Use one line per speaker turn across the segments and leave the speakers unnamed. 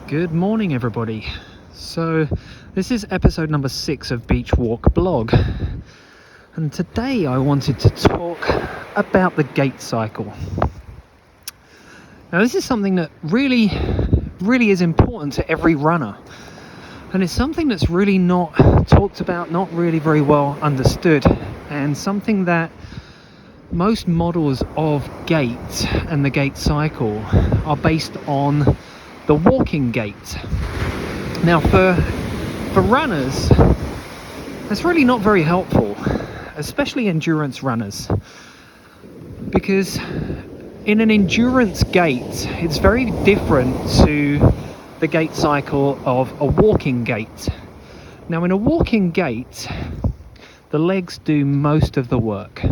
Good morning, everybody. So this is episode number 6 of Beach Walk Blog, and today I wanted to talk about the gait cycle. Now this is something that really is important to every runner, and it's something that's really not talked about, not really very well understood, and something that most models of gait and the gait cycle are based on the walking gait. Now for runners, that's really not very helpful, especially endurance runners, because in an endurance gait it's very different to the gait cycle of a walking gait. Now in a walking gait, the legs do most of the work.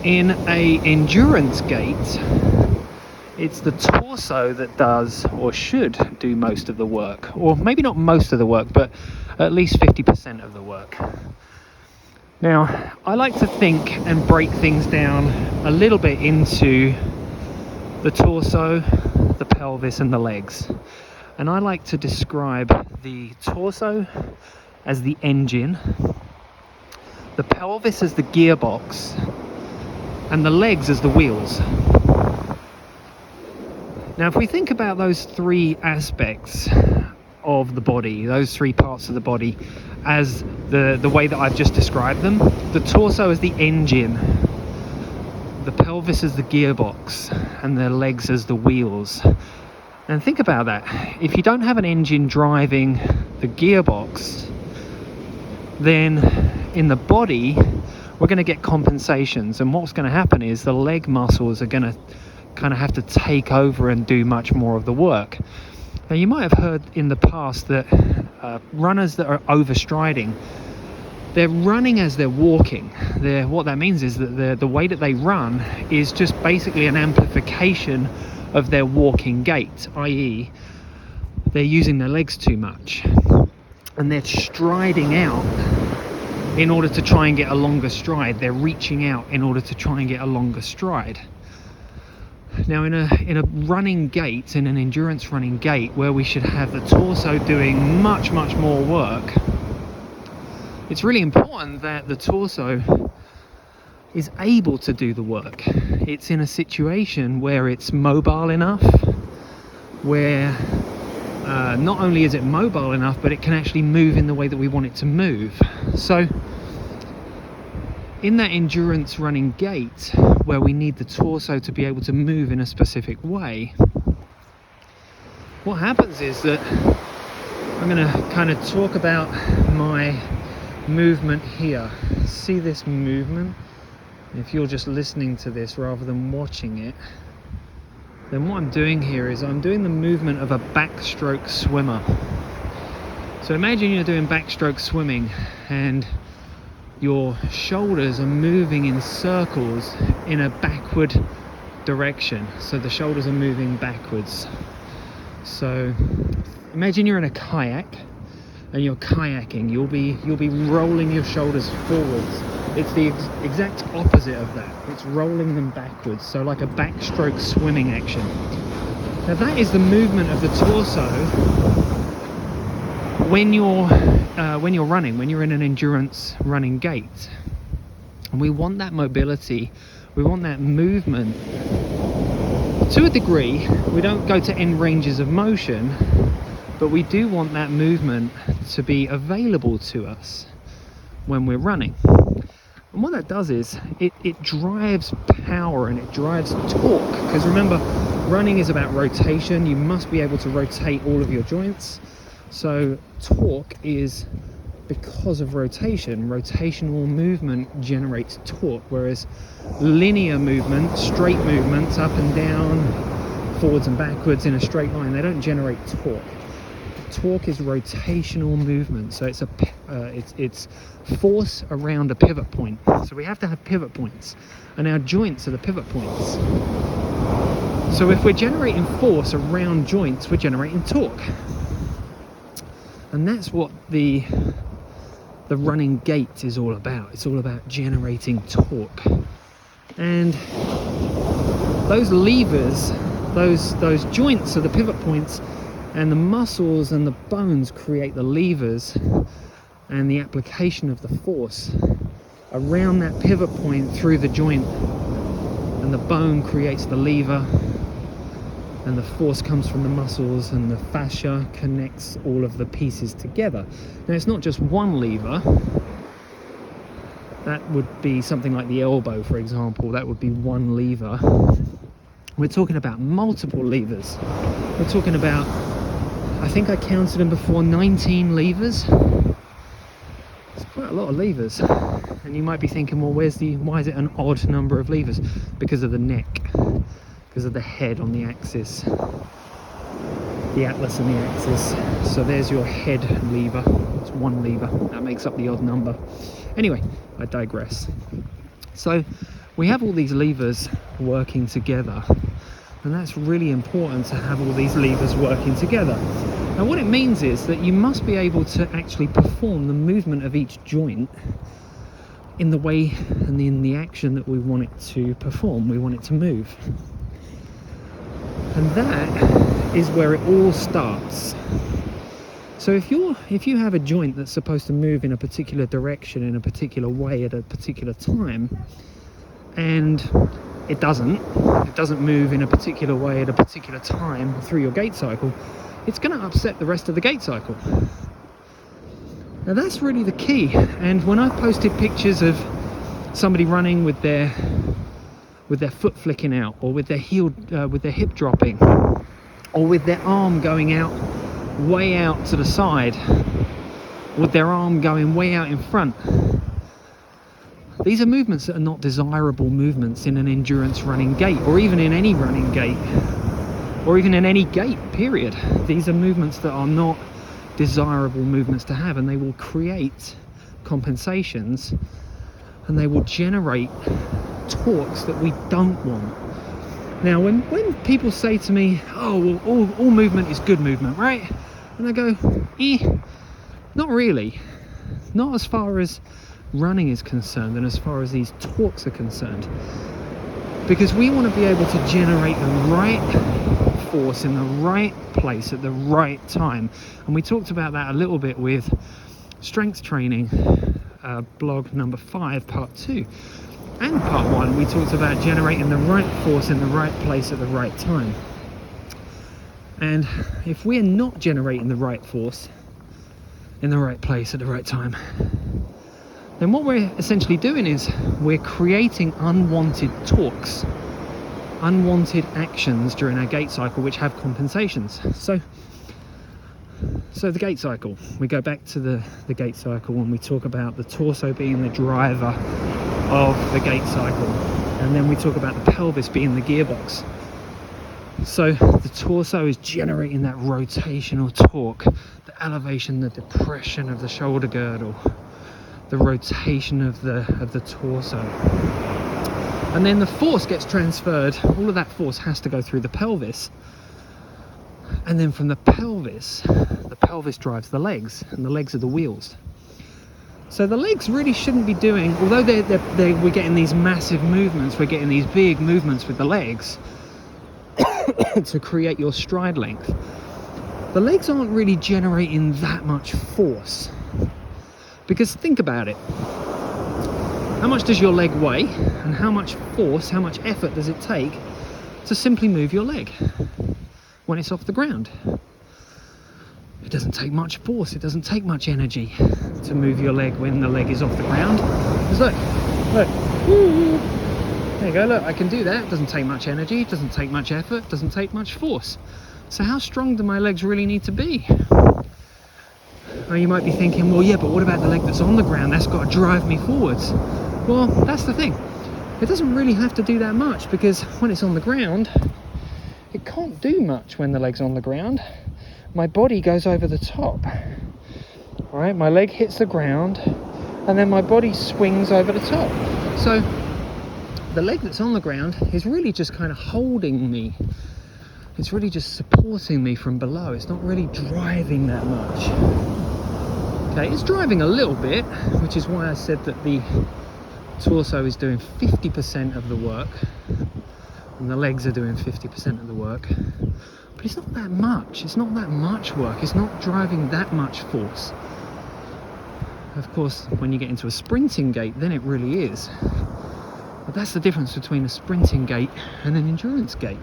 In a endurance gait, it's the torso that does or should do most of the work, or maybe not most of the work, but at least 50% of the work. Now, I like to think and break things down a little bit into the torso, the pelvis, and the legs. And I like to describe the torso as the engine, the pelvis as the gearbox, and the legs as the wheels. Now, if we think about those three aspects of the body, those three parts of the body, as the way that I've just described them, the torso is the engine, the pelvis is the gearbox, and the legs as the wheels. And think about that. If you don't have an engine driving the gearbox, then in the body, we're going to get compensations. And what's going to happen is the leg muscles are going to kind of have to take over and do much more of the work. Now you might have heard in the past that runners that are overstriding, they're running as they're walking. What that means is that the way that they run is just basically an amplification of their walking gait, i.e. they're using their legs too much and they're striding out in order to try and get a longer stride. They're reaching out in order to try and get a longer stride. Now in a running gait, in an endurance running gait, where we should have the torso doing much more work, it's really important that the torso is able to do the work. It's in a situation where it's mobile enough, where not only is it mobile enough, but it can actually move in the way that we want it to move. So in that endurance running gait, where we need the torso to be able to move in a specific way, what happens is that I'm going to kind of talk about my movement here. See this movement? If you're just listening to this rather than watching it, then what I'm doing here is I'm doing the movement of a backstroke swimmer. So imagine you're doing backstroke swimming and your shoulders are moving in circles in a backward direction. So the shoulders are moving backwards. So imagine you're in a kayak and you're kayaking. You'll be rolling your shoulders forwards. It's the exact opposite of that. It's rolling them backwards. So like a backstroke swimming action. Now that is the movement of the torso when you're running, when you're in an endurance running gait. And we want that mobility, we want that movement to a degree. We don't go to end ranges of motion, but we do want that movement to be available to us when we're running. And what that does is it drives power and it drives torque, because remember, running is about rotation. You must be able to rotate all of your joints. So torque is because of rotation. Rotational movement generates torque, whereas linear movement, straight movements up and down, forwards and backwards in a straight line, they don't generate torque. Torque is rotational movement, so it's force around a pivot point. So we have to have pivot points, and our joints are the pivot points. So if we're generating force around joints, we're generating torque. And that's what the running gait is all about. It's all about generating torque. And those levers those joints are the pivot points, and the muscles and the bones create the levers, and the application of the force around that pivot point through the joint, and the bone creates the lever, and the force comes from the muscles, and the fascia connects all of the pieces together. Now, it's not just one lever. That would be something like the elbow, for example. That would be one lever. We're talking about multiple levers. We're talking about, I think I counted them before, 19 levers. It's quite a lot of levers. And you might be thinking, well, why is it an odd number of levers? Because of the neck, because of the head on the axis, the atlas and the axis. So there's your head lever. It's one lever. That makes up the odd number. Anyway, I digress. So we have all these levers working together, and that's really important to have all these levers working together. Now, what it means is that you must be able to actually perform the movement of each joint in the way and in the action that we want it to perform, we want it to move. And that is where it all starts. So if you have a joint that's supposed to move in a particular direction, in a particular way at a particular time, and it doesn't move in a particular way at a particular time through your gait cycle, it's going to upset the rest of the gait cycle. Now that's really the key. And when I've posted pictures of somebody running with their foot flicking out, or with their hip dropping, or with their arm going out way out to the side, with their arm going way out in front, these are movements that are not desirable movements in an endurance running gait, or even in any running gait, or even in any gait, period. These are movements that are not desirable movements to have, and they will create compensations, and they will generate torques that we don't want. Now, when people say to me, oh, well, all movement is good movement, right? And I go, not really. Not as far as running is concerned, and as far as these torques are concerned. Because we want to be able to generate the right force in the right place at the right time. And we talked about that a little bit with strength training, blog number 5, part 2. And part 1, we talked about generating the right force in the right place at the right time. And if we're not generating the right force in the right place at the right time, then what we're essentially doing is we're creating unwanted torques, unwanted actions during our gait cycle, which have compensations. So the gait cycle, we go back to the gait cycle when we talk about the torso being the driver of the gait cycle, and then we talk about the pelvis being the gearbox. So the torso is generating that rotational torque, the elevation, the depression of the shoulder girdle, the rotation of the torso, and then the force gets transferred. All of that force has to go through the pelvis, and then from the pelvis drives the legs, and the legs are the wheels. So the legs really shouldn't be doing, although we're getting these massive movements, we're getting these big movements with the legs to create your stride length. The legs aren't really generating that much force. Because think about it. How much does your leg weigh, and how much force, how much effort does it take to simply move your leg when it's off the ground? It doesn't take much force, it doesn't take much energy to move your leg when the leg is off the ground. Just look. There you go, look, I can do that. It doesn't take much energy, it doesn't take much effort, it doesn't take much force. So how strong do my legs really need to be? Now you might be thinking, well, yeah, but what about the leg that's on the ground? That's got to drive me forwards. Well, that's the thing. It doesn't really have to do that much, because when it's on the ground, it can't do much when the leg's on the ground. My body goes over the top. All right, my leg hits the ground, and then my body swings over the top. So the leg that's on the ground is really just kind of holding me. It's really just supporting me from below. It's not really driving that much. Okay, it's driving a little bit, which is why I said that the torso is doing 50% of the work, and the legs are doing 50% of the work. But it's not that much. It's not that much work. It's not driving that much force. Of course, when you get into a sprinting gait, then it really is. But that's the difference between a sprinting gait and an endurance gait,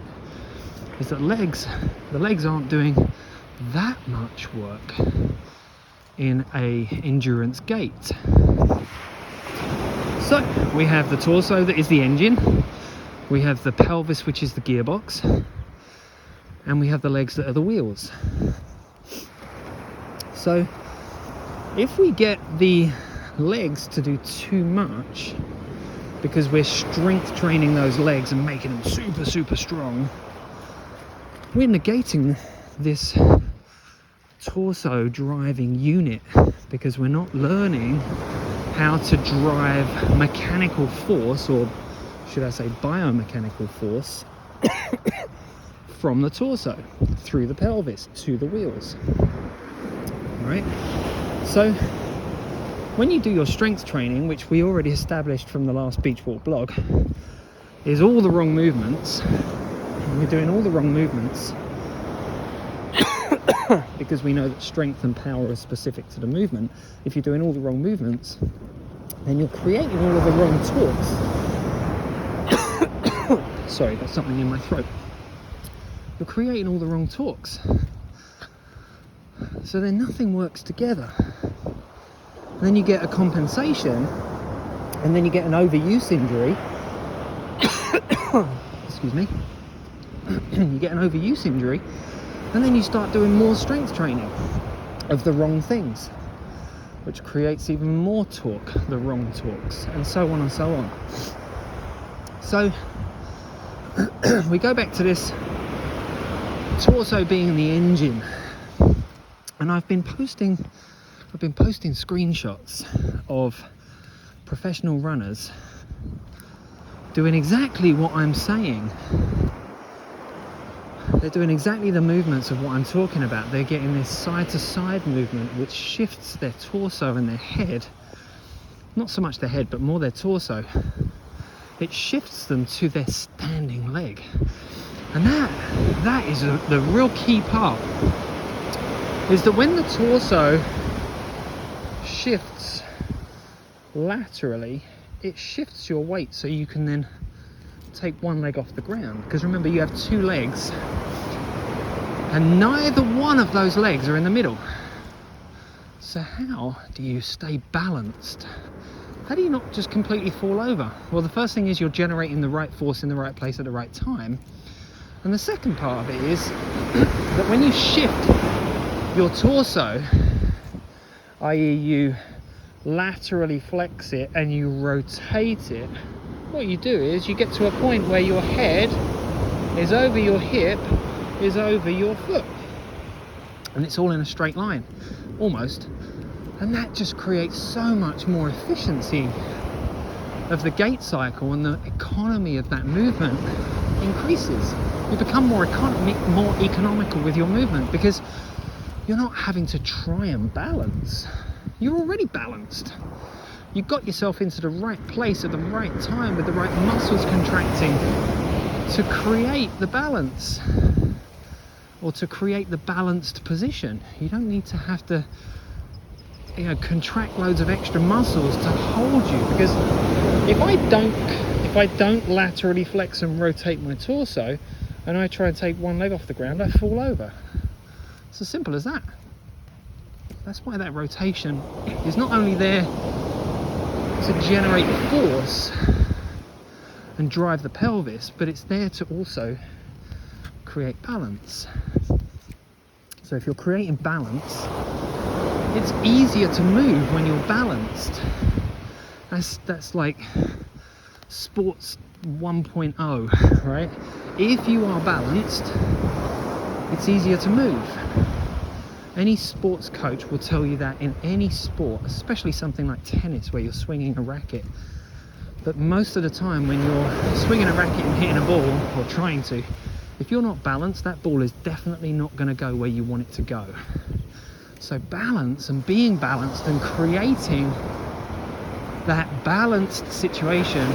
is that the legs aren't doing that much work in a endurance gait. So we have the torso, that is the engine. We have the pelvis, which is the gearbox. And we have the legs, that are the wheels. So if we get the legs to do too much, because we're strength training those legs and making them super, super strong, we're negating this torso driving unit, because we're not learning how to drive mechanical force, or should I say biomechanical force, from the torso through the pelvis to the wheels. All right, so when you do your strength training, which we already established from the last Beach Walk blog, is all the wrong movements. And we're doing all the wrong movements because we know that strength and power are specific to the movement. If you're doing all the wrong movements, then you're creating all of the wrong torques. Sorry, got something in my throat. You're creating all the wrong torques. So then nothing works together. And then you get a compensation, and then you get an overuse injury. Excuse me. You get an overuse injury, and then you start doing more strength training of the wrong things, which creates even more torque, the wrong torques, and so on and so on. So we go back to this torso being the engine, and I've been posting screenshots of professional runners doing exactly what I'm saying. They're doing exactly the movements of what I'm talking about. They're getting this side to side movement, which shifts their torso and their head, not so much their head but more their torso. It shifts them to their standing leg, and that is the real key part, is that when the torso shifts laterally, it shifts your weight so you can then take one leg off the ground. Because remember, you have two legs, and neither one of those legs are in the middle. So how do you stay balanced? How do you not just completely fall over? Well, the first thing is you're generating the right force in the right place at the right time. And the second part of it is that when you shift your torso, i.e. you laterally flex it and you rotate it, what you do is you get to a point where your head is over your hip, is over your foot, and it's all in a straight line, almost. And that just creates so much more efficiency of the gait cycle, and the economy of that movement increases. You become more economical with your movement, because you're not having to try and balance. You're already balanced. You got yourself into the right place at the right time with the right muscles contracting to create the balance, or to create the balanced position. You don't need to have to contract loads of extra muscles to hold you, because if I don't laterally flex and rotate my torso and I try and take one leg off the ground, I fall over. It's as simple as that. That's why that rotation is not only there to generate force and drive the pelvis, but it's there to also create balance. So if you're creating balance, it's easier to move when you're balanced. That's like sports 1.0, right? If you are balanced, it's easier to move. Any sports coach will tell you that in any sport, especially something like tennis where you're swinging a racket. But most of the time when you're swinging a racket and hitting a ball, or trying to, if you're not balanced, that ball is definitely not going to go where you want it to go. So balance and being balanced and creating that balanced situation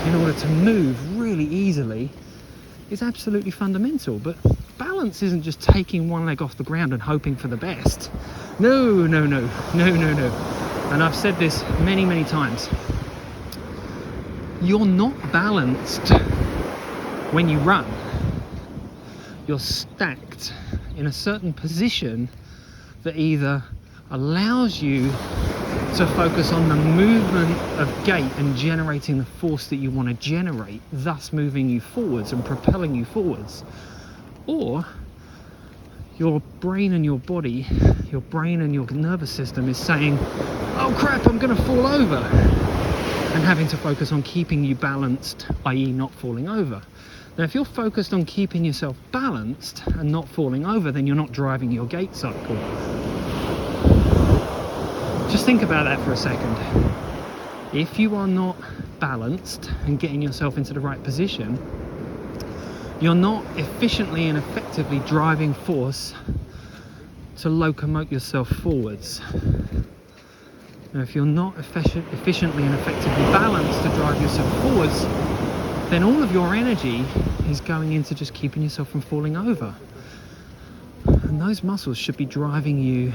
in order to move really easily is absolutely fundamental. But balance isn't just taking one leg off the ground and hoping for the best. No. And I've said this many, many times. You're not balanced when you run. You're stacked in a certain position that either allows you to focus on the movement of gait and generating the force that you want to generate, thus moving you forwards and propelling you forwards, or your brain and your body, your brain and your nervous system is saying, oh crap, I'm going to fall over, and having to focus on keeping you balanced, i.e. not falling over. Now, if you're focused on keeping yourself balanced and not falling over, then you're not driving your gait cycle. Just think about that for a second. If you are not balanced and getting yourself into the right position, you're not efficiently and effectively driving force to locomote yourself forwards. Now, if you're not efficiently and effectively balanced to drive yourself forwards, then all of your energy is going into just keeping yourself from falling over. And those muscles should be driving you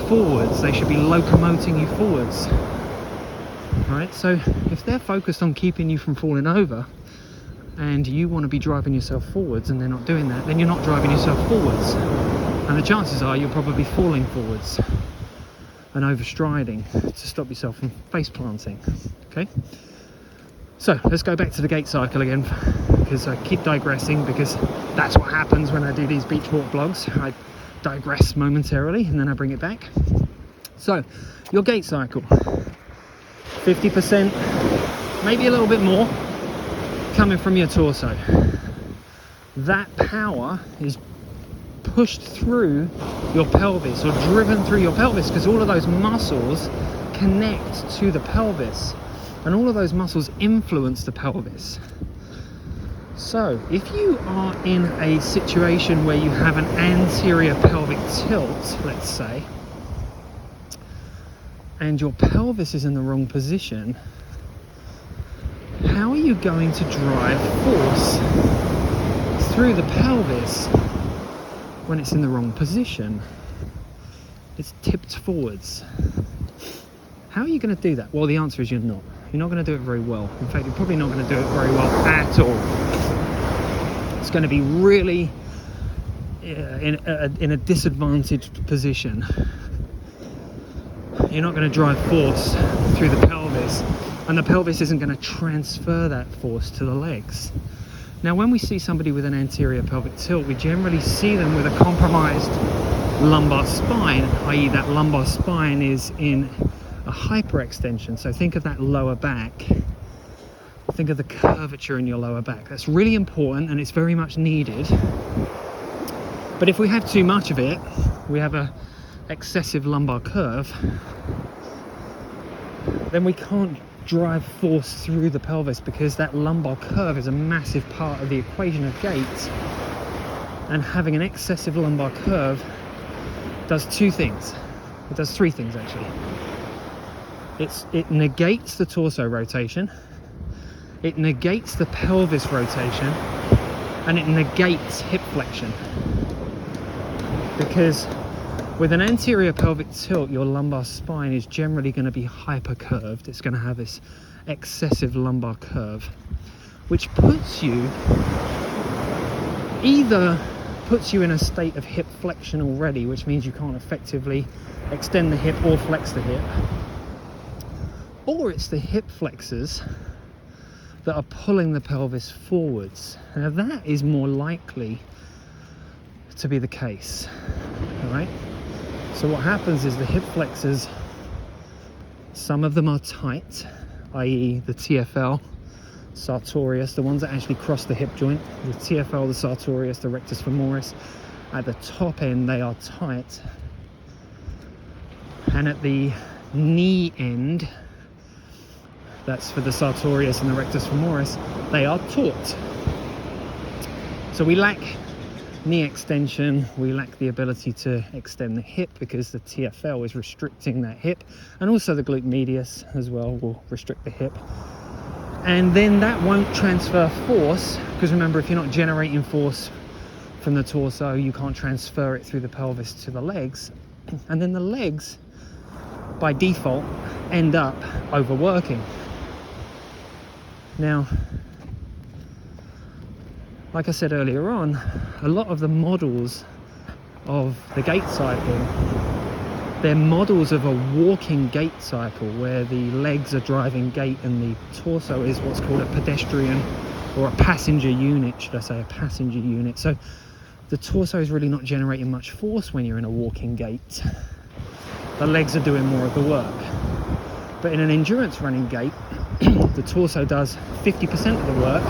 forwards. They should be locomoting you forwards. Right? So if they're focused on keeping you from falling over, and you want to be driving yourself forwards and they're not doing that, then you're not driving yourself forwards. And the chances are you're probably falling forwards and overstriding to stop yourself from face planting. Okay? So let's go back to the gait cycle again, because I keep digressing, because that's what happens when I do these beach walk vlogs. I digress momentarily and then I bring it back. So your gait cycle, 50%, maybe a little bit more, coming from your torso. That power is pushed through your pelvis, or driven through your pelvis, because all of those muscles connect to the pelvis, and all of those muscles influence the pelvis. So if you are in a situation where you have an anterior pelvic tilt, let's say, and your pelvis is in the wrong position, how are you going to drive force through the pelvis when it's in the wrong position? It's tipped forwards. How are you going to do that? Well, the answer is you're not. You're not going to do it very well. In fact, you're probably not going to do it very well at all. It's going to be really in a disadvantaged position. You're not going to drive force through the pelvis, and the pelvis isn't going to transfer that force to the legs. Now, when we see somebody with an anterior pelvic tilt, we generally see them with a compromised lumbar spine, i.e. that lumbar spine is in a hyperextension. So think of that lower back. Think of the curvature in your lower back. That's really important, and it's very much needed. But if we have too much of it, we have a excessive lumbar curve, then we can't drive force through the pelvis, because that lumbar curve is a massive part of the equation of gait. And having an excessive lumbar curve does two things. It does three things, actually. It negates the torso rotation, it negates the pelvis rotation, and it negates hip flexion. Because with an anterior pelvic tilt, your lumbar spine is generally going to be hypercurved. It's going to have this excessive lumbar curve, which puts you in a state of hip flexion already, which means you can't effectively extend the hip or flex the hip. Or it's the hip flexors that are pulling the pelvis forwards. Now that is more likely to be the case, all right? So what happens is the hip flexors, some of them are tight, i.e. the TFL, sartorius, the ones that actually cross the hip joint, the TFL, the sartorius, the rectus femoris. At the top end, they are tight. And at the knee end, that's for the sartorius and the rectus femoris, they are taut. So we lack knee extension, we lack the ability to extend the hip, because the TFL is restricting that hip, and also the glute medius as well will restrict the hip. And then that won't transfer force, because remember, if you're not generating force from the torso, you can't transfer it through the pelvis to the legs. And then the legs, by default, end up overworking. Now, like I said earlier on, a lot of the models of the gait cycle, they're models of a walking gait cycle where the legs are driving gait and the torso is what's called a pedestrian or a passenger unit, should I say, a passenger unit. So the torso is really not generating much force when you're in a walking gait. The legs are doing more of the work. But in an endurance running gait, the torso does 50% of the work,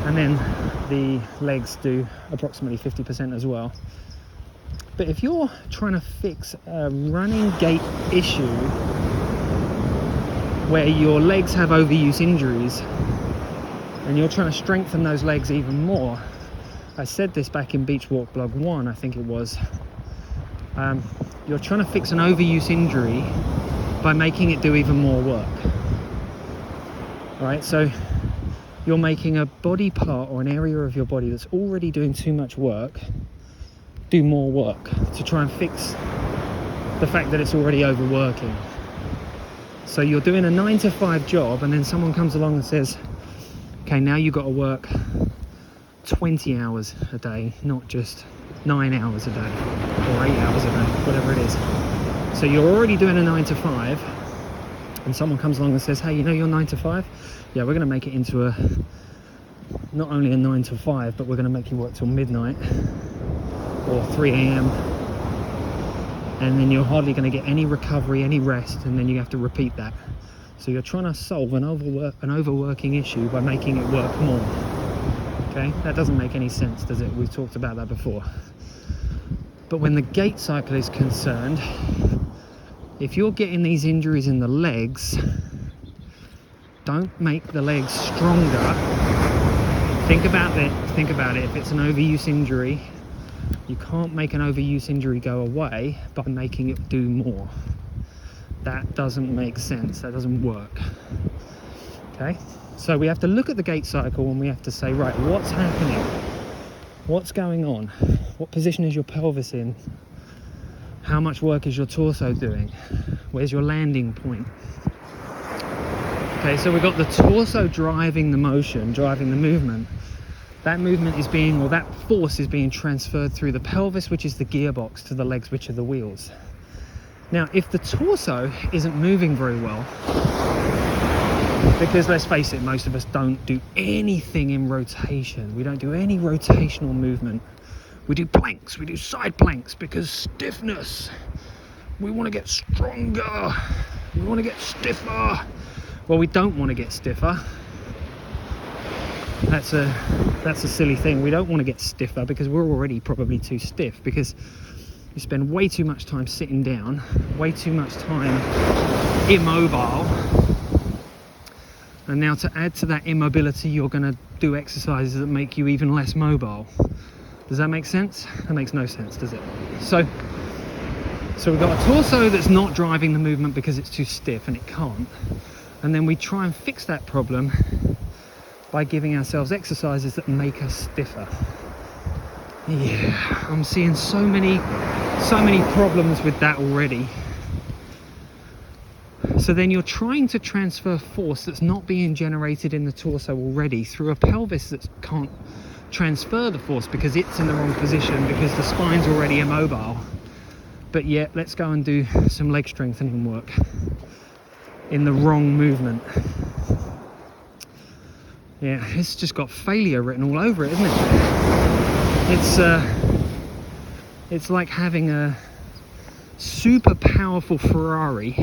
and then the legs do approximately 50% as well. But if you're trying to fix a running gait issue where your legs have overuse injuries and you're trying to strengthen those legs even more, I said this back in Beach Walk Blog 1, I think it was, you're trying to fix an overuse injury by making it do even more work. Right, so you're making a body part or an area of your body that's already doing too much work do more work to try and fix the fact that it's already overworking. So you're doing a 9-to-5 job, and then someone comes along and says, okay, now you've got to work 20 hours a day, not just 9 hours a day or 8 hours a day, whatever it is. So you're already doing a 9-to-5, and someone comes along and says, hey, you know your 9-to-5? Yeah, we're going to make it into a not only a 9-to-5, but we're going to make you work till midnight or 3 a.m. and then you're hardly going to get any recovery, any rest, and then you have to repeat that. So you're trying to solve an overworking issue by making it work more. Okay, that doesn't make any sense, does it? We've talked about that before. But when the gait cycle is concerned, if you're getting these injuries in the legs, don't make the legs stronger. Think about it. If it's an overuse injury, you can't make an overuse injury go away by making it do more. That doesn't make sense. That doesn't work. Okay? So we have to look at the gait cycle and we have to say, right, what's happening? What's going on? What position is your pelvis in? How much work is your torso doing? Where's your landing point? Okay, so we've got the torso driving the motion, driving the movement. That movement is being, or that force is being transferred through the pelvis, which is the gearbox, to the legs, which are the wheels. Now, if the torso isn't moving very well, because let's face it, most of us don't do anything in rotation. We don't do any rotational movement. We do planks, we do side planks because stiffness. We want to get stronger. We want to get stiffer. Well, we don't want to get stiffer. That's a silly thing. We don't want to get stiffer because we're already probably too stiff, because you spend way too much time sitting down, way too much time immobile. And now to add to that immobility, you're going to do exercises that make you even less mobile. Does that make sense? That makes no sense, does it? So we've got a torso that's not driving the movement because it's too stiff and it can't. And then we try and fix that problem by giving ourselves exercises that make us stiffer. Yeah, I'm seeing so many problems with that already. So then you're trying to transfer force that's not being generated in the torso already through a pelvis that can't transfer the force because it's in the wrong position, because the spine's already immobile. But yet, let's go and do some leg strengthening work in the wrong movement. Yeah, it's just got failure written all over it, isn't it? It's like having a super powerful Ferrari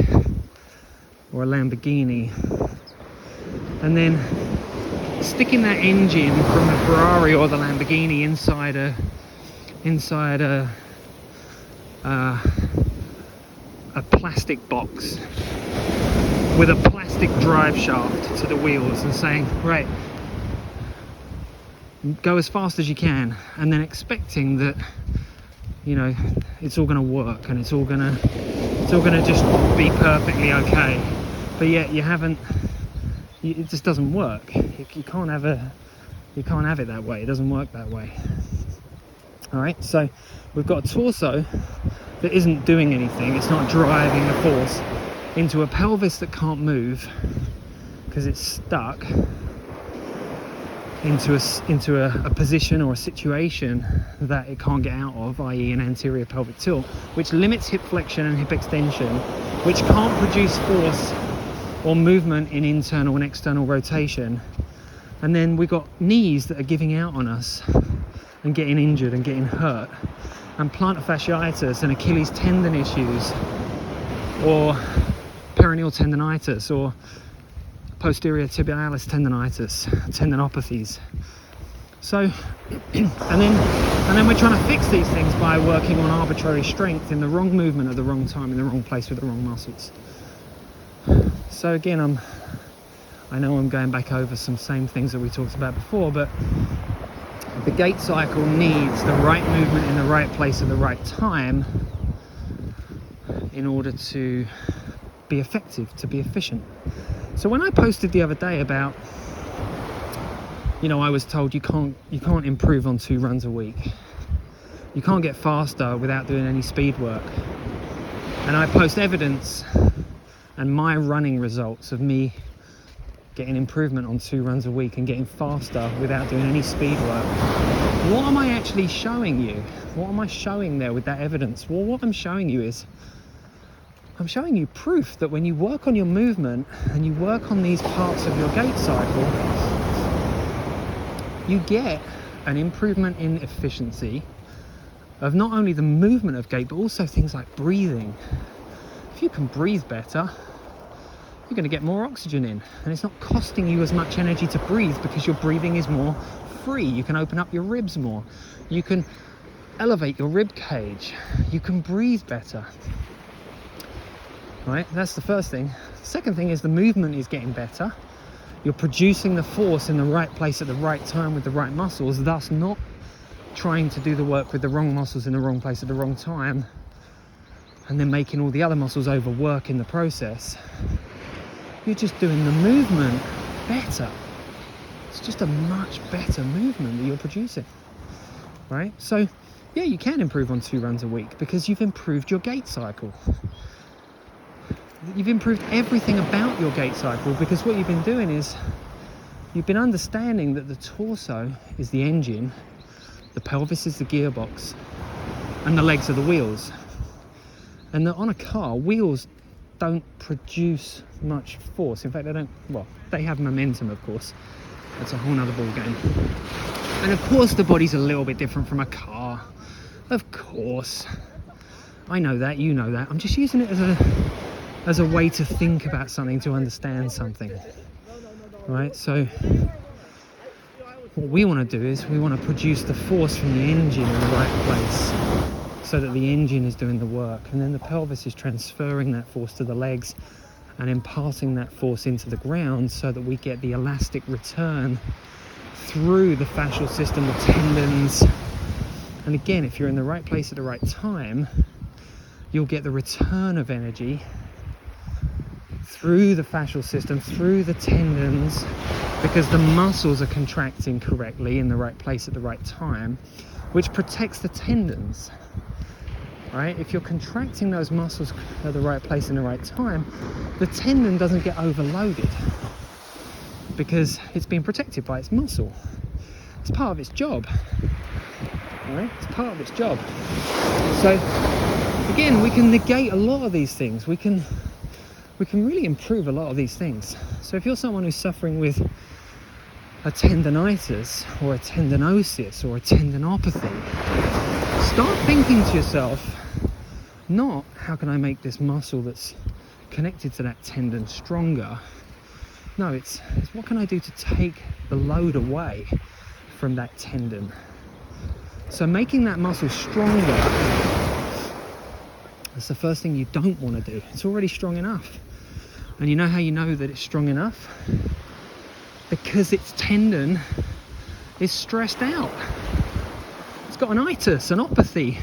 or a Lamborghini, and then sticking that engine from the Ferrari or the Lamborghini inside a plastic box with a plastic drive shaft to the wheels, and saying, right, go as fast as you can, and then expecting that, you know, it's all going to work and it's all going to just be perfectly okay. But yet you haven't it just doesn't work. You can't have it that way. It doesn't work that way. All right, so we've got a torso that isn't doing anything. It's not driving the force into a pelvis that can't move because it's stuck into a position or a situation that it can't get out of, i.e. an anterior pelvic tilt, which limits hip flexion and hip extension, which can't produce force or movement in internal and external rotation. And then we've got knees that are giving out on us and getting injured and getting hurt, and plantar fasciitis and Achilles tendon issues, or peroneal tendonitis, or posterior tibialis tendonitis, tendinopathies. So, and then we're trying to fix these things by working on arbitrary strength in the wrong movement at the wrong time, in the wrong place with the wrong muscles. So again, I know I'm going back over some same things that we talked about before, but the gait cycle needs the right movement in the right place at the right time in order to be effective, to be efficient. So when I posted the other day about, I was told you can't improve on 2 runs a week. You can't get faster without doing any speed work. And I post evidence and my running results of me getting improvement on 2 runs a week and getting faster without doing any speed work. What am I actually showing you? What am I showing there with that evidence? Well, what I'm showing you is I'm showing you proof that when you work on your movement and you work on these parts of your gait cycle, you get an improvement in efficiency of not only the movement of gait, but also things like breathing. If you can breathe better, you're going to get more oxygen in, and it's not costing you as much energy to breathe because your breathing is more free. You can open up your ribs more. You can elevate your rib cage. You can breathe better. Right, that's the first thing. The second thing is the movement is getting better. You're producing the force in the right place at the right time with the right muscles, thus not trying to do the work with the wrong muscles in the wrong place at the wrong time and then making all the other muscles overwork in the process. You're just doing the movement better. It's just a much better movement that you're producing, right? So yeah, you can improve on 2 runs a week because you've improved your gait cycle. You've improved everything about your gait cycle because what you've been doing is you've been understanding that the torso is the engine, the pelvis is the gearbox, and the legs are the wheels. And that on a car, wheels don't produce much force. In fact, they have momentum, of course. That's a whole nother ball game. And of course the body's a little bit different from a car. Of course. I know that, you know that. I'm just using it as a way to think about something, to understand something, right? So what we want to do is we want to produce the force from the engine in the right place so that the engine is doing the work, and then the pelvis is transferring that force to the legs and imparting that force into the ground so that we get the elastic return through the fascial system, the tendons. And again, if you're in the right place at the right time, you'll get the return of energy through the fascial system, through the tendons, because the muscles are contracting correctly in the right place at the right time, which protects the tendons, right? If you're contracting those muscles at the right place in the right time, the tendon doesn't get overloaded because it's being protected by its muscle. It's part of its job, right? It's part of its job. So again, we can negate a lot of these things. We can really improve a lot of these things. So if you're someone who's suffering with a tendonitis or a tendinosis or a tendinopathy, start thinking to yourself, not how can I make this muscle that's connected to that tendon stronger. No, it's what can I do to take the load away from that tendon. So making that muscle stronger, that's the first thing you don't want to do. It's already strong enough. And you know how you know that it's strong enough? Because its tendon is stressed out. It's got an itis, an opathy,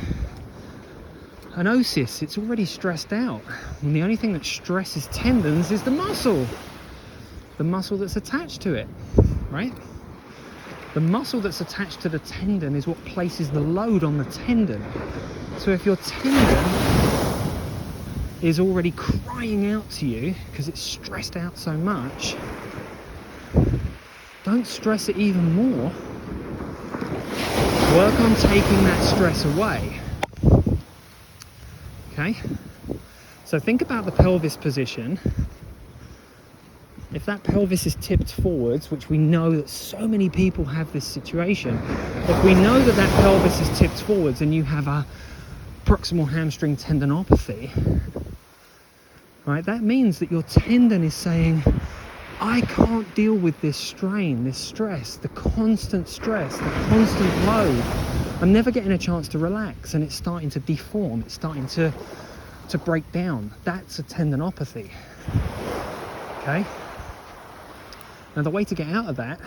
an osis. It's already stressed out. And the only thing that stresses tendons is the muscle. the muscle that's attached to it, right? The muscle that's attached to the tendon is what places the load on the tendon. So if your tendon is already crying out to you because it's stressed out so much, don't stress it even more. Work on taking that stress away. Okay? So think about the pelvis position. If that pelvis is tipped forwards, which we know that so many people have this situation, if we know that that pelvis is tipped forwards and you have a proximal hamstring tendinopathy, right, that means that your tendon is saying, I can't deal with this strain, this stress, the constant load. I'm never getting a chance to relax, and it's starting to deform, it's starting to break down. That's a tendinopathy. Okay? Now the way to get out of that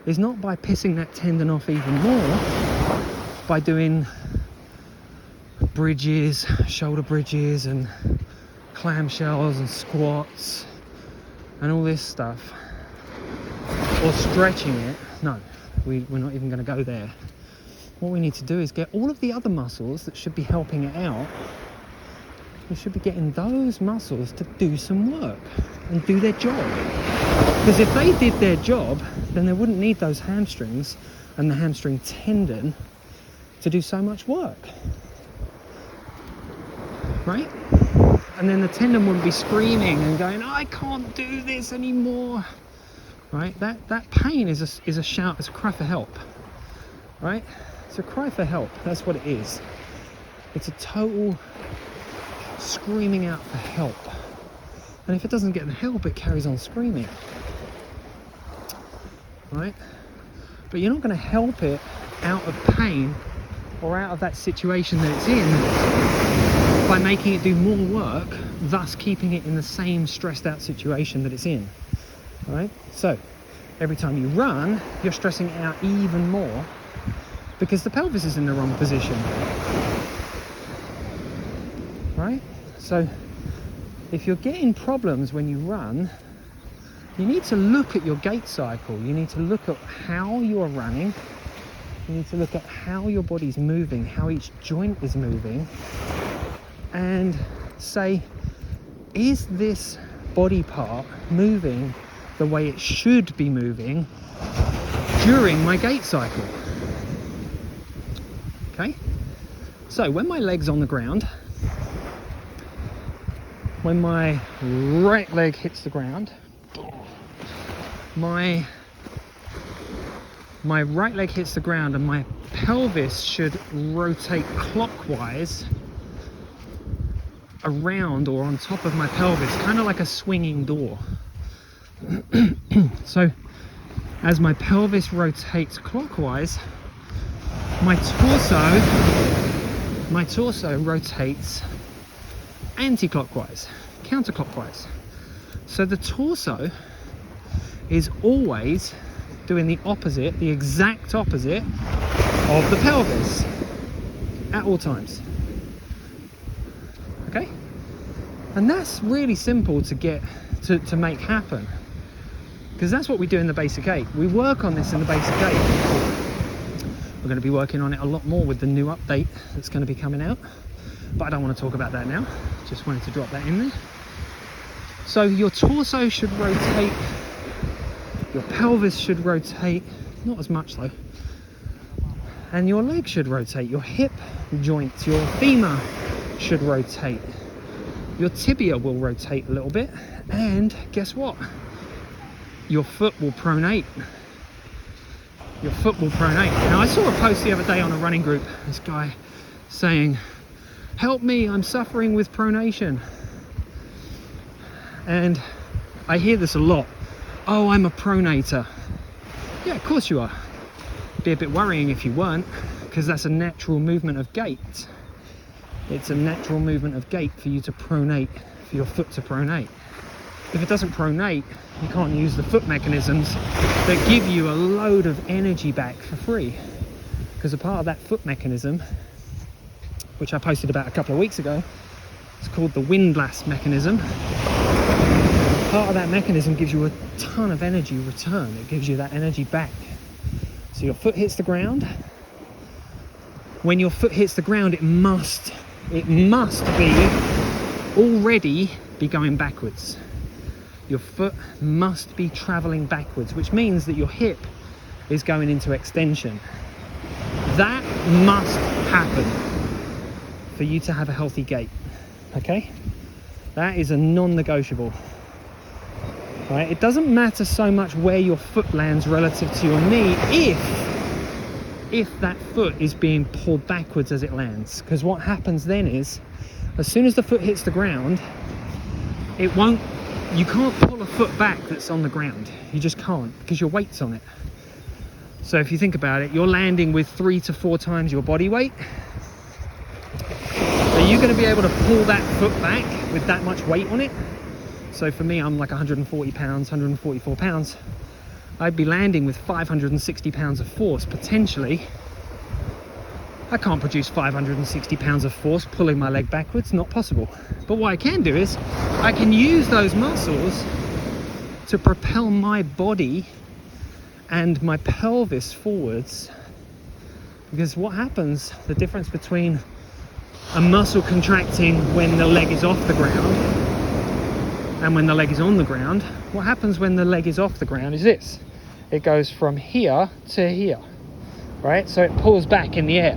is not by pissing that tendon off even more, by doing bridges, shoulder bridges and clamshells and squats and all this stuff, or stretching it. No, we're not even going to go there. What we need to do is get all of the other muscles that should be helping it out. We should be getting those muscles to do some work and do their job. Because if they did their job, then they wouldn't need those hamstrings and the hamstring tendon to do so much work. Right? And then the tendon wouldn't be screaming and going, I can't do this anymore. Right? That pain is a shout, it's a cry for help. Right? It's a cry for help. That's what it is. It's a total screaming out for help. And if it doesn't get the help, it carries on screaming. Right? But you're not going to help it out of pain or out of that situation that it's in by making it do more work, thus keeping it in the same stressed out situation that it's in. Right? So every time you run, you're stressing it out even more because the pelvis is in the wrong position. Right? So if you're getting problems when you run, you need to look at your gait cycle. You need to look at how you are running. You need to look at how your body's moving, how each joint is moving, and say, is this body part moving the way it should be moving during my gait cycle? Okay? So when my leg's on the ground, when my right leg hits the ground, my right leg hits the ground and my pelvis should rotate clockwise around or on top of my pelvis, kind of like a swinging door. So as my pelvis rotates clockwise, my torso rotates anti-clockwise, counterclockwise. So the torso is always doing the opposite, the exact opposite of the pelvis at all times. Okay? And that's really simple to get to make happen, because that's what we do in the basic 8. We work on this in the basic 8. We're going to be working on it a lot more with the new update that's going to be coming out, but I don't want to talk about that now. Just wanted to drop that in there. So your torso should rotate, your pelvis should rotate, not as much though, and your leg should rotate, your hip joints, your femur should rotate, your tibia will rotate a little bit, and guess what? Your foot will pronate. Your foot will pronate. Now I saw a post the other day on a running group, this guy saying, help me, I'm suffering with pronation. And I hear this a lot. Oh, I'm a pronator. Yeah, of course you are. It'd be a bit worrying if you weren't, because that's a natural movement of gait. It's a natural movement of gait for you to pronate, for your foot to pronate. If it doesn't pronate, you can't use the foot mechanisms that give you a load of energy back for free. Because a part of that foot mechanism, which I posted about a couple of weeks ago, it's called the windlass mechanism. part of that mechanism gives you a ton of energy return. It gives you that energy back. So your foot hits the ground. When your foot hits the ground, it must be already be going backwards. Your foot must be traveling backwards, which means that your hip is going into extension. That must happen for you to have a healthy gait. Okay? That is a non-negotiable. Right? It doesn't matter so much where your foot lands relative to your knee if that foot is being pulled backwards as it lands. Because what happens then is, as soon as the foot hits the ground, you can't pull a foot back that's on the ground. You just can't, because your weight's on it. So if you think about it, you're landing with 3 to 4 times your body weight. Are you going to be able to pull that foot back with that much weight on it? So for me, I'm like 140 pounds, 144 pounds. I'd be landing with 560 pounds of force, potentially. I can't produce 560 pounds of force pulling my leg backwards, not possible. But what I can do is, I can use those muscles to propel my body and my pelvis forwards. Because what happens, the difference between a muscle contracting when the leg is off the ground and when the leg is on the ground, what happens when the leg is off the ground is this. It goes from here to here, right? So it pulls back in the air.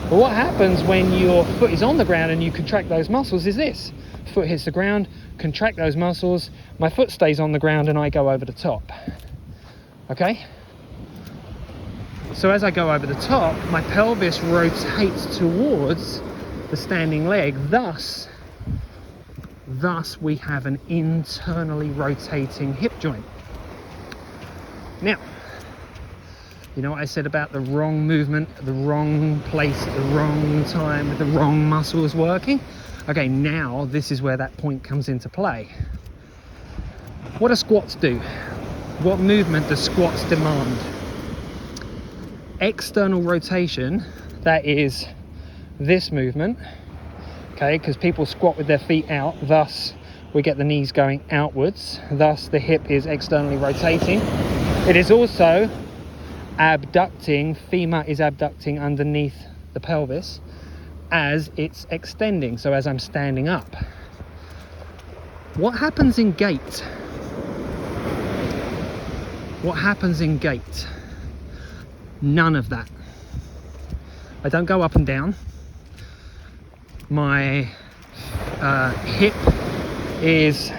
But what happens when your foot is on the ground and you contract those muscles is this. Foot hits the ground, contract those muscles, my foot stays on the ground and I go over the top. Okay? So as I go over the top, my pelvis rotates towards the standing leg. Thus we have an internally rotating hip joint. Now, you know what I said about the wrong movement, the wrong place at the wrong time with the wrong muscles working? Okay, now this is where that point comes into play. What do squats do? What movement do squats demand? External rotation, that is this movement, okay, because people squat with their feet out, thus we get the knees going outwards, thus the hip is externally rotating. It is also abducting, femur is abducting underneath the pelvis as it's extending, so as I'm standing up. What happens in gait? What happens in gait? None of that. I don't go up and down. My hip is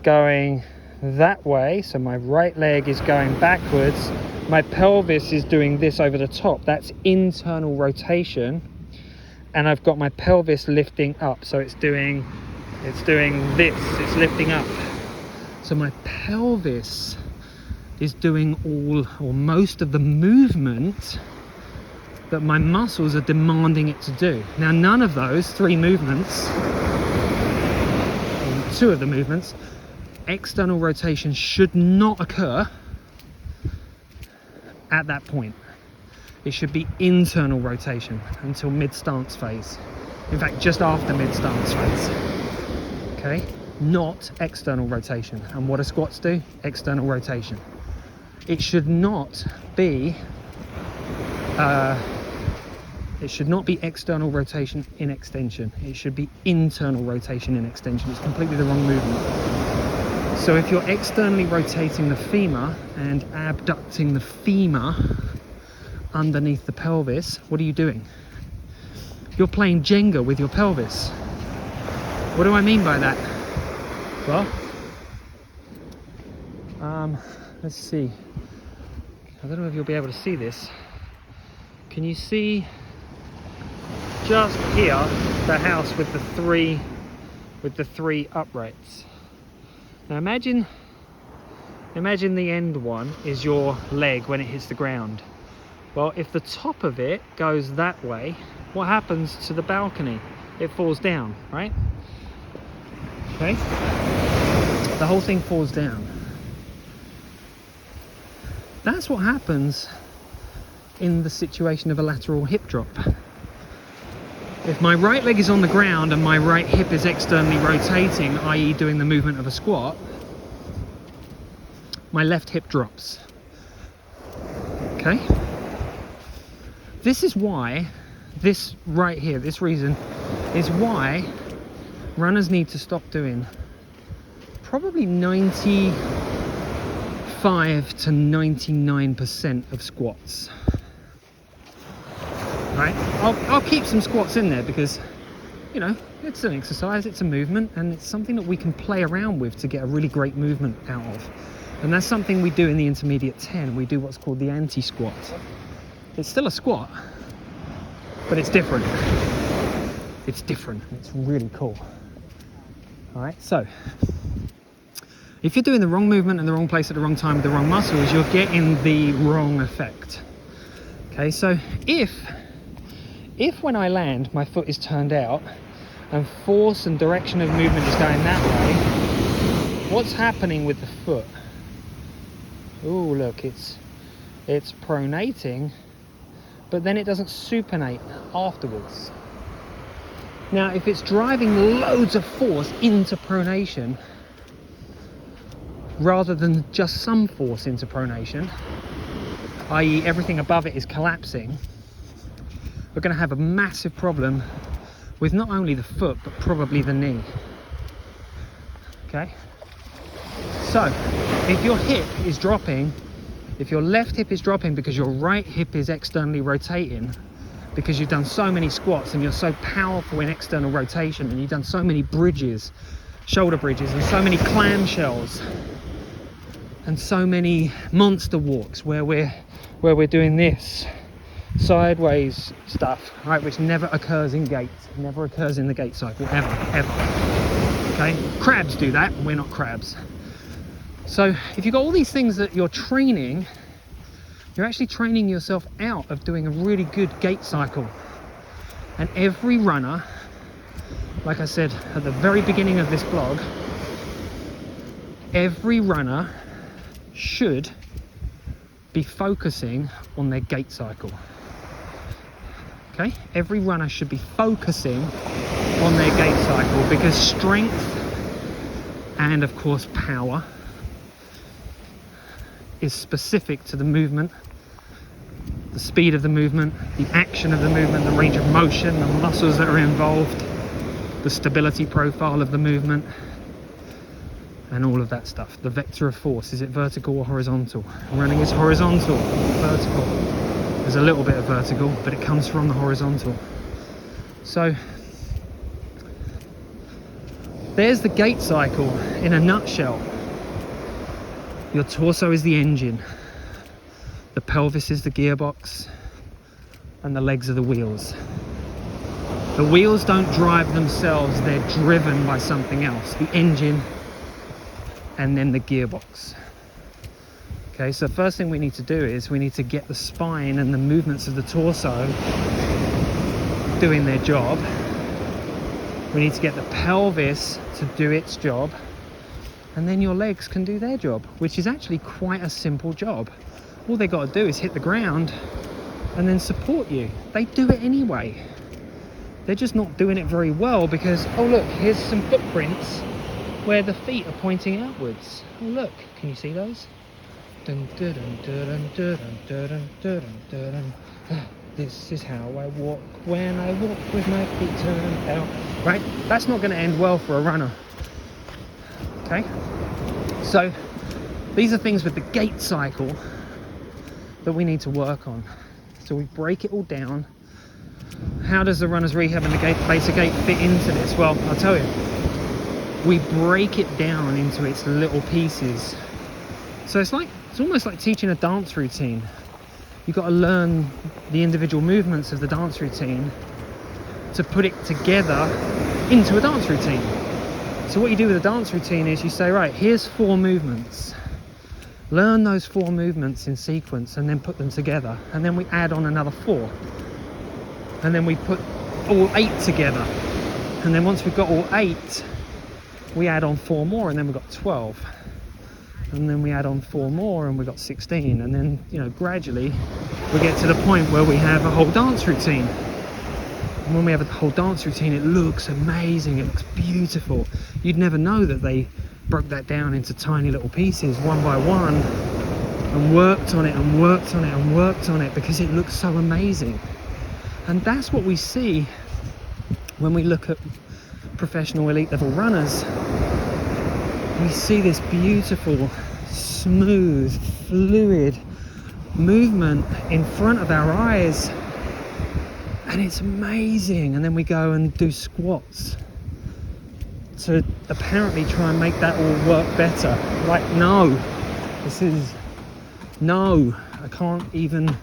going that way, so my right leg is going backwards. My pelvis is doing this over the top. That's internal rotation, and I've got my pelvis lifting up, so it's doing this, it's lifting up. So my pelvis is doing all or most of the movement that my muscles are demanding it to do. Now, none of those 3 movements, or 2 of the movements, external rotation should not occur at that point. It should be internal rotation until mid-stance phase. In fact, just after mid-stance phase. Okay? Not external rotation. And what do squats do? External rotation. It should not be external rotation in extension. It should be internal rotation in extension. It's completely the wrong movement. So if you're externally rotating the femur and abducting the femur underneath the pelvis, what are you doing? You're playing Jenga with your pelvis. What do I mean by that? Well, let's see. I don't know if you'll be able to see this. Can you see just here the house with the three uprights? Now imagine the end one is your leg when it hits the ground. Well, if the top of it goes that way, what happens to the balcony? It falls down, right? Okay? The whole thing falls down. That's what happens in the situation of a lateral hip drop. If my right leg is on the ground and my right hip is externally rotating, i.e. doing the movement of a squat, my left hip drops. Okay? This is why, this right here, this reason is why runners need to stop doing probably 95 to 99% of squats. Right? I'll keep some squats in there because, you know, it's an exercise, it's a movement, and it's something that we can play around with to get a really great movement out of. And that's something we do in the intermediate 10. We do what's called the anti-squat. It's still a squat, but it's different. It's different. It's really cool. All right, so if you're doing the wrong movement in the wrong place at the wrong time with the wrong muscles, you're getting the wrong effect. Okay, so if when I land, my foot is turned out and force and direction of movement is going that way, what's happening with the foot? Oh, look, it's pronating, but then it doesn't supinate afterwards. Now, if it's driving loads of force into pronation, rather than just some force into pronation, i.e. everything above it is collapsing, we're going to have a massive problem with not only the foot, but probably the knee. Okay? So, if your hip is dropping, if your left hip is dropping because your right hip is externally rotating, because you've done so many squats and you're so powerful in external rotation and you've done so many bridges, shoulder bridges, and so many clamshells, and so many monster walks where we're doing this sideways stuff, right, which never occurs in Gait, never occurs in the Gait cycle, ever. Okay, crabs do that, we're not crabs. So if you've got all these things that you're training, you're actually training yourself out of doing a really good Gait cycle. And every runner, like I said at the very beginning of this blog, every runner should be focusing on their Gait cycle. Okay, every runner should be focusing on their Gait cycle, because strength and of course power is specific to the movement, the speed of the movement, the action of the movement, the range of motion, the muscles that are involved, the stability profile of the movement, and all of that stuff. The vector of force, is it vertical or horizontal? Running is horizontal, vertical. There's a little bit of vertical, but it comes from the horizontal. So there's the Gait cycle in a nutshell. Your torso is the engine, the pelvis is the gearbox, and the legs are the wheels. The wheels don't drive themselves, they're driven by something else, the engine and then the gearbox. Okay, so the first thing we need to do is we need to get the spine and the movements of the torso doing their job. We need to get the pelvis to do its job, and then your legs can do their job, which is actually quite a simple job. All they got to do is hit the ground and then support you. They do it anyway. They're just not doing it very well because, oh look, here's some footprints where the feet are pointing outwards. Oh look, can you see those? Dun, dun, dun, dun, dun, dun, dun, dun, dun. This is how I walk when I walk with my feet turned out. Right? That's not going to end well for a runner. Okay? So these are things with the Gait cycle that we need to work on. So we break it all down. How does the runner's rehab and the basic Gait fit into this? Well, I'll tell you. We break it down into its little pieces. So it's almost like teaching a dance routine. You've got to learn the individual movements of the dance routine to put it together into a dance routine. So what you do with a dance routine is you say, right, here's 4 movements. Learn those 4 movements in sequence and then put them together. And then we add on another 4. And then we put all 8 together. And then once we've got all 8, we add on 4 more, and then we've got 12. And then we add on 4 more, and we've got 16. And then, you know, gradually we get to the point where we have a whole dance routine. And when we have a whole dance routine, it looks amazing, it looks beautiful. You'd never know that they broke that down into tiny little pieces, one by one, and worked on it and worked on it and worked on it, because it looks so amazing. And that's what we see when we look at professional elite level runners. We see this beautiful, smooth, fluid movement in front of our eyes, and it's amazing. And then we go and do squats to apparently try and make that all work better. Like, no, I can't even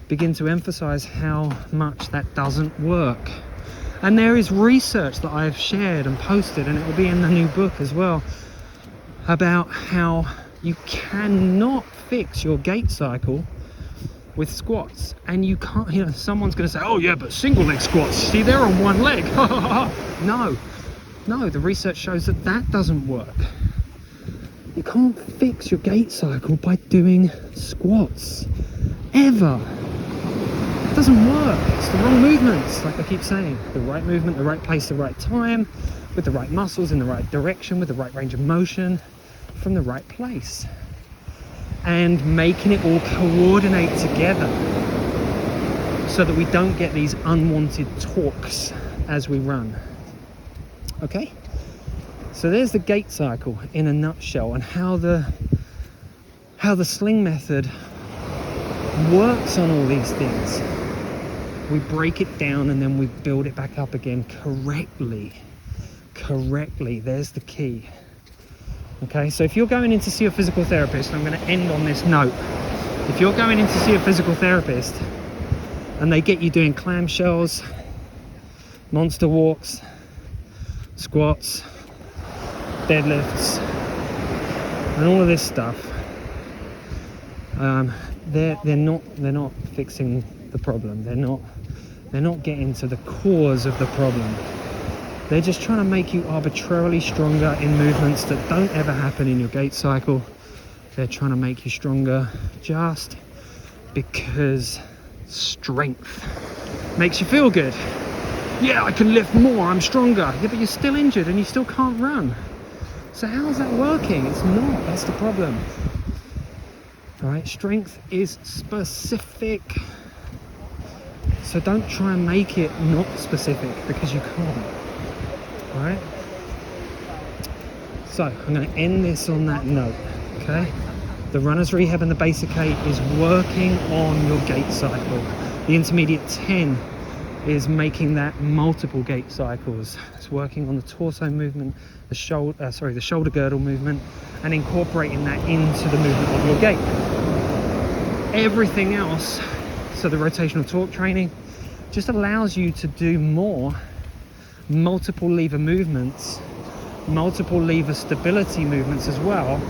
begin to emphasize how much that doesn't work. And there is research that I've shared and posted, and it will be in the new book as well, about how you cannot fix your gait cycle with squats. And you can't, you know, someone's going to say, oh yeah, but single leg squats, see, they're on one leg. No, the research shows that that doesn't work. You can't fix your gait cycle by doing squats, ever. It doesn't work. It's the wrong movements, like I keep saying. The right movement, the right place, the right time, with the right muscles in the right direction, with the right range of motion, from the right place. And making it all coordinate together so that we don't get these unwanted torques as we run. Okay? So there's the gait cycle in a nutshell, and how the Sling Method works on all these things. We break it down and then we build it back up again correctly. There's the key. Okay, so if you're going in to see a physical therapist, I'm going to end on this note. If you're going in to see a physical therapist and they get you doing clamshells, monster walks, squats, deadlifts, and all of this stuff, they're not fixing the problem. They're not getting to the cause of the problem. They're just trying to make you arbitrarily stronger in movements that don't ever happen in your gait cycle. They're trying to make you stronger just because strength makes you feel good. Yeah, I can lift more, I'm stronger. Yeah, but you're still injured and you still can't run. So how's that working? It's not. That's the problem. All right, strength is specific. So don't try and make it not specific, because you can't. All right. So I'm going to end this on that note. Okay. The runner's rehab and the basic 8 is working on your gait cycle. The intermediate 10 is making that multiple gait cycles. It's working on the torso movement, the shoulder girdle movement, and incorporating that into the movement of your gait. Everything else, so the rotational torque training, just allows you to do more multiple lever movements, multiple lever stability movements as well,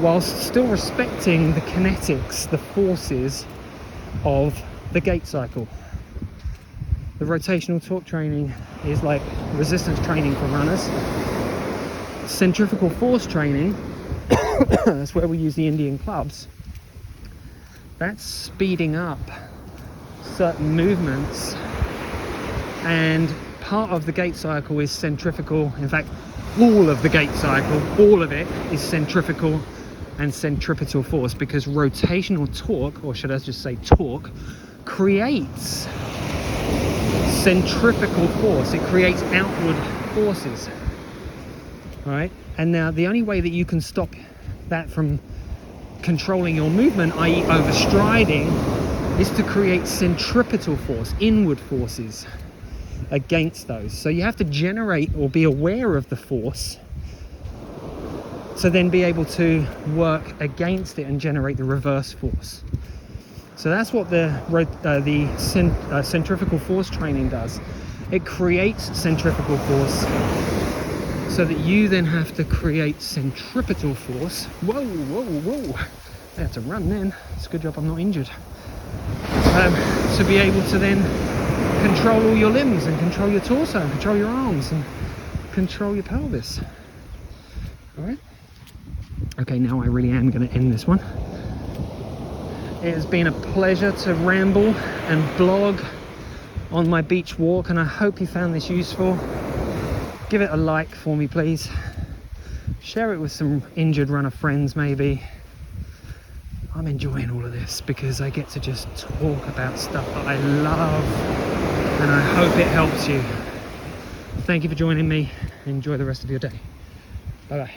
whilst still respecting the kinetics, the forces of the gait cycle. The rotational torque training is like resistance training for runners. Centrifugal force training, that's where we use the Indian clubs. That's speeding up certain movements, and part of the gait cycle is centrifugal. In fact, all of the gait cycle, all of it is centrifugal and centripetal force, because rotational torque, or should I just say torque, creates centrifugal force. It creates outward forces. All right, and now the only way that you can stop that from controlling your movement, i.e. overstriding, is to create centripetal force, inward forces against those. So you have to generate or be aware of the force to then be able to work against it and generate the reverse force. So that's what the centrifugal force training does. It creates centrifugal force so that you then have to create centripetal force. Whoa. I had to run then. It's a good job I'm not injured. To be able to then control all your limbs and control your torso and control your arms and control your pelvis. All right. Okay, now I really am going to end this one. It has been a pleasure to ramble and blog on my beach walk, and I hope you found this useful. Give it a like for me, please. Share it with some injured runner friends, maybe. I'm enjoying all of this because I get to just talk about stuff that I love, and I hope it helps you. Thank you for joining me. Enjoy the rest of your day. Bye bye.